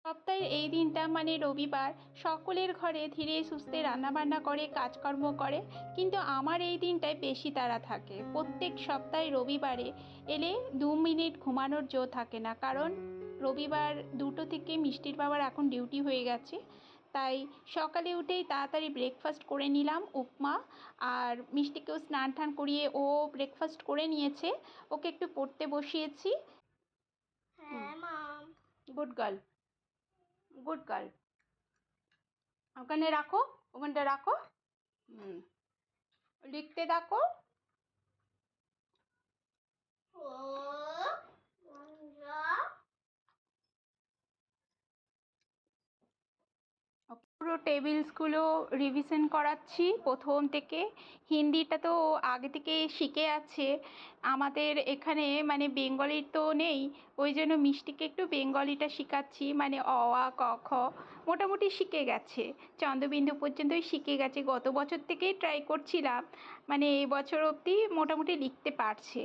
সপ্তাহের এই দিনটা মানে রবিবার, সকলের ঘরে ধীরে সুস্থে রান্নাবান্না করে কাজকর্ম করে, কিন্তু আমার এই দিনটায় বেশি তাড়া থাকে। প্রত্যেক সপ্তাহে রবিবারে এলে 2 মিনিট ঘুমানোর জো থাকে না, কারণ রবিবার 2টো থেকে মিষ্টির বাবার এখন ডিউটি হয়ে গেছে। তাই সকালে উঠেই তাড়াতাড়ি ব্রেকফাস্ট করে নিলাম, উপমা। আর মিষ্টিকেও স্নান টান করিয়ে ও ব্রেকফাস্ট করে নিয়েছে, ওকে একটু পড়তে বসিয়েছি। হ্যাঁ mum. Good girl, good girl. ওখানে রাখো, ওখানটা রাখো। লিখতে দেখো। ও বন্ধুরা, পুরো টেবিলসগুলো রিভিশন করাচ্ছি প্রথম থেকে। হিন্দিটা তো আগে থেকে শিখে আছে। আমাদের এখানে মানে বেঙ্গলি তো নেই, ওই জন্য মিষ্টিকে একটু বেঙ্গলিটা শেখাচ্ছি, মানে অ আ ক খ মোটামুটি শিখে গেছে। চন্দ্রবিন্দু পর্যন্তই শিখে গেছে, গত বছর থেকেই ট্রাই করছিলাম, মানে এই বছর অবধি মোটামুটি লিখতে পারছে।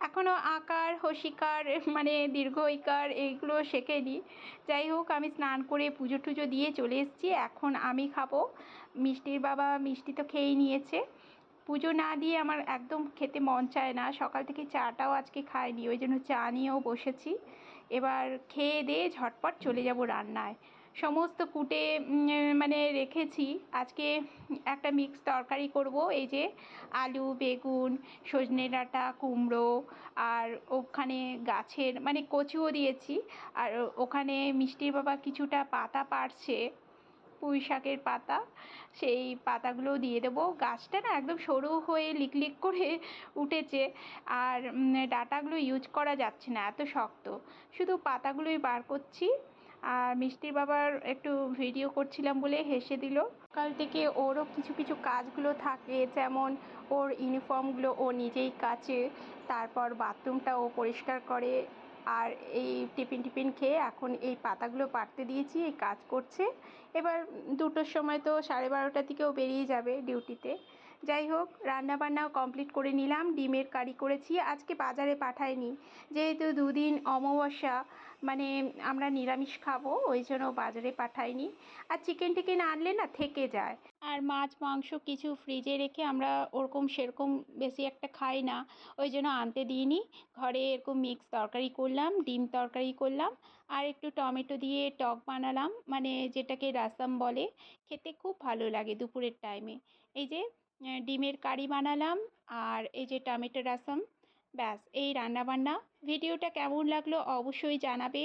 এখনও আকার হশিকার মানে দীর্ঘ ইকার এইগুলো শেখেনি। যাই হোক, আমি স্নান করে পুজো টুজো দিয়ে চলে এসেছি। এখন আমি খাবো, মিষ্টির বাবা মিষ্টি তো খেয়েই নিয়েছে। পুজো না দিয়ে আমার একদম খেতে মন চায় না, সকাল থেকে চাটাও আজকে খাইনি, ওই জন্য চা নিয়েও বসেছি। এবার খেয়ে দিয়ে ঝটপট চলে যাব রান্নায়। সমস্ত কুটে মানে রেখেছি। আজকে একটা মিক্স তরকারি করব, এই যে আলু বেগুন সজনে ডাঁটা কুমড়ো, আর ওখানে গাছের মানে কচুও দিয়েছি। আর ওখানে মিষ্টির বাবা কিছুটা পাতা পাড়ছে, পুঁই শাকের পাতা, সেই পাতাগুলোও দিয়ে দেবো। গাছটা না একদম সরু হয়ে লিকলিক করে উঠেছে, আর ডাঁটাগুলো ইউজ করা যাচ্ছে না, এত শক্ত। শুধু পাতাগুলোই বার করছি। আর মিষ্টির বাবার একটু ভিডিও করছিলাম বলে হেসে দিল। সকাল থেকে ওরও কিছু কিছু কাজগুলো থাকে, যেমন ওর ইউনিফর্মগুলো ও নিজেই কাচে, তারপর বাথরুমটা ও পরিষ্কার করে। আর এই টিফিন খেয়ে এখন এই পাতাগুলো পাড়তে দিয়েছি, এই কাজ করছে। এবার 2টোর সময় তো 12:30টার দিকেও বেরিয়ে যাবে ডিউটিতে। যাই হোক, রান্নাবান্নাও কমপ্লিট করে নিলাম। ডিমের কারি করেছি, আজকে বাজারে পাঠাইনি, যেহেতু 2 দিন অমাবস্যা, মানে আমরা নিরামিষ খাবো, ওই জন্য বাজারে পাঠাইনি। আর চিকেন টিকেন আনলে না থেকে যায়, আর মাছ মাংস কিছু ফ্রিজে রেখে আমরা ওরকম সেরকম বেশি একটা খাই না, ওই জন্য আনতে দিইনি। ঘরে এরকম মিক্স তরকারি করলাম, ডিম তরকারি করলাম, আর একটু টমেটো দিয়ে টক বানালাম, মানে যেটাকে রাসাম বলে, খেতে খুব ভালো লাগে দুপুরের টাইমে। এই যে ডিমের কারি বানালাম, আর এই যে টমেটো রাসাম। ব্যাস, এই রান্নাবান্না। ভিডিওটা কেমন লাগলো অবশ্যই জানাবে।